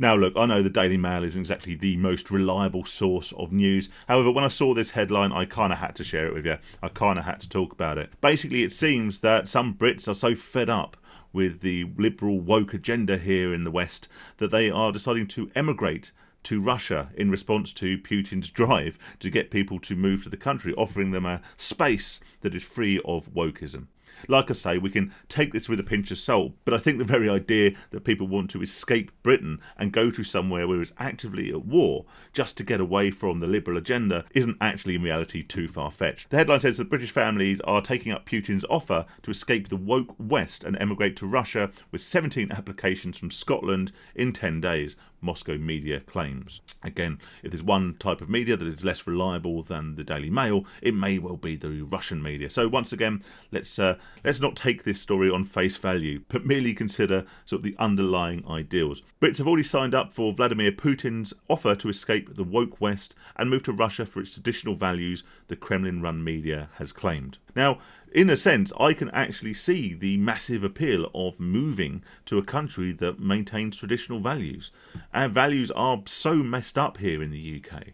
Now look, I know the Daily Mail isn't exactly the most reliable source of news. However, when I saw this headline, I kind of had to share it with you. I kind of had to talk about it. Basically, it seems that some Brits are so fed up with the liberal woke agenda here in the West that they are deciding to emigrate to Russia in response to Putin's drive to get people to move to the country, offering them a space that is free of wokeism. Like I say, we can take this with a pinch of salt, but I think the very idea that people want to escape Britain and go to somewhere where it's actively at war just to get away from the liberal agenda isn't actually in reality too far-fetched. The headline says that British families are taking up Putin's offer to escape the woke West and emigrate to Russia, with 17 applications from Scotland in 10 days, Moscow media claims. Again, if there's one type of media that is less reliable than the Daily Mail, it may well be the Russian media. So once again, let's not take this story on face value, but merely consider sort of the underlying ideals. Brits have already signed up for Vladimir Putin's offer to escape the woke West and move to Russia for its traditional values, the Kremlin-run media has claimed. Now, in a sense, I can actually see the massive appeal of moving to a country that maintains traditional values. Our values are so messed up here in the UK.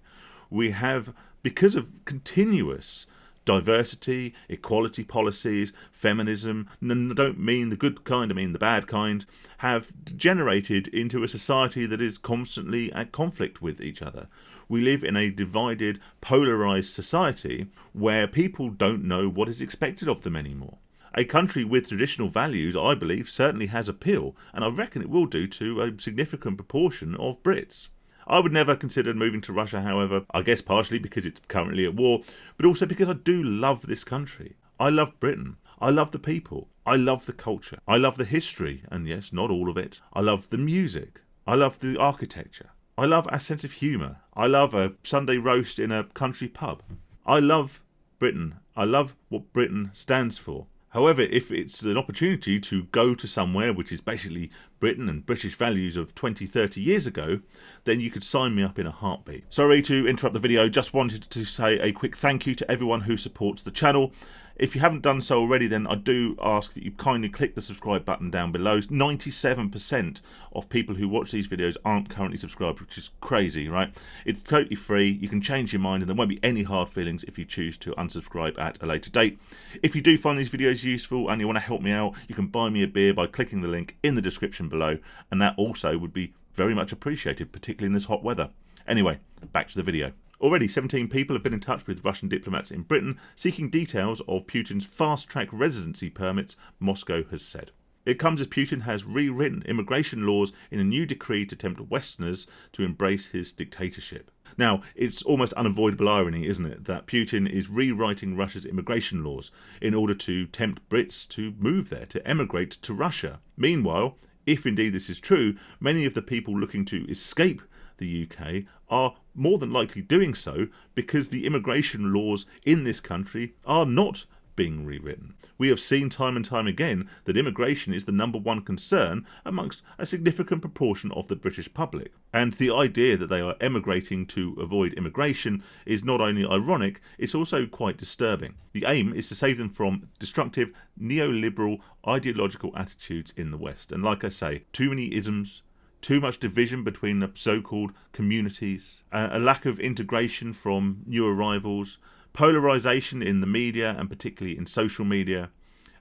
We have, because of continuous diversity, equality policies, feminism, and I don't mean the good kind, I mean the bad kind, have degenerated into a society that is constantly at conflict with each other. We live in a divided, polarised society where people don't know what is expected of them anymore. A country with traditional values, I believe, certainly has appeal, and I reckon it will do to a significant proportion of Brits. I would never consider moving to Russia, however, I guess partially because it's currently at war, but also because I do love this country. I love Britain. I love the people. I love the culture. I love the history, and yes, not all of it. I love the music. I love the architecture. I love our sense of humour. I love a Sunday roast in a country pub. I love Britain. I love what Britain stands for. However, if it's an opportunity to go to somewhere which is basically Britain and British values of 20, 30 years ago, then you could sign me up in a heartbeat. Sorry to interrupt the video, just wanted to say a quick thank you to everyone who supports the channel. If you haven't done so already, then I do ask that you kindly click the subscribe button down below. 97% of people who watch these videos aren't currently subscribed, which is crazy, right? It's totally free. You can change your mind and there won't be any hard feelings if you choose to unsubscribe at a later date. If you do find these videos useful and you want to help me out, you can buy me a beer by clicking the link in the description below, and that also would be very much appreciated, particularly in this hot weather. Anyway, back to the video. Already 17 people have been in touch with Russian diplomats in Britain seeking details of Putin's fast-track residency permits, Moscow has said. It comes as Putin has rewritten immigration laws in a new decree to tempt Westerners to embrace his dictatorship. Now, it's almost unavoidable irony, isn't it, that Putin is rewriting Russia's immigration laws in order to tempt Brits to move there, to emigrate to Russia. Meanwhile, if indeed this is true, many of the people looking to escape the UK are more than likely doing so because the immigration laws in this country are not being rewritten. We have seen time and time again that immigration is the #1 concern amongst a significant proportion of the British public. And the idea that they are emigrating to avoid immigration is not only ironic, it's also quite disturbing. The aim is to save them from destructive, neoliberal, ideological attitudes in the West. And like I say, too many isms, too much division between the so-called communities, a lack of integration from new arrivals, polarisation in the media and particularly in social media,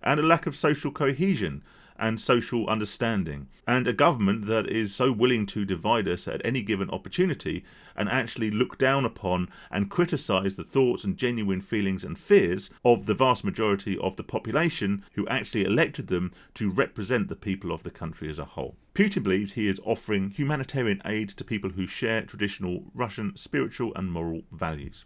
and a lack of social cohesion and social understanding, and a government that is so willing to divide us at any given opportunity and actually look down upon and criticise the thoughts and genuine feelings and fears of the vast majority of the population who actually elected them to represent the people of the country as a whole. Putin believes he is offering humanitarian aid to people who share traditional Russian spiritual and moral values.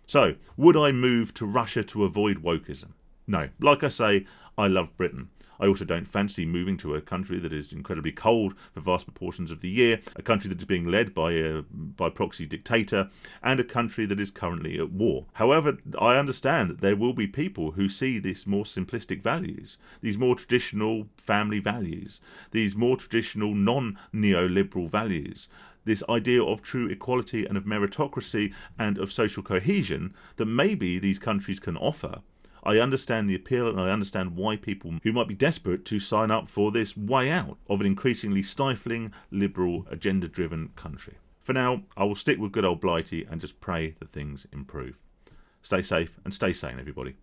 So, would I move to Russia to avoid wokeism? No. Like I say, I love Britain. I also don't fancy moving to a country that is incredibly cold for vast proportions of the year, a country that is being led by a proxy dictator, and a country that is currently at war. However, I understand that there will be people who see these more simplistic values, these more traditional family values, these more traditional non-neoliberal values, this idea of true equality and of meritocracy and of social cohesion that maybe these countries can offer. I understand the appeal, and I understand why people who might be desperate to sign up for this way out of an increasingly stifling, liberal, agenda-driven country. For now, I will stick with good old Blighty and just pray that things improve. Stay safe and stay sane, everybody.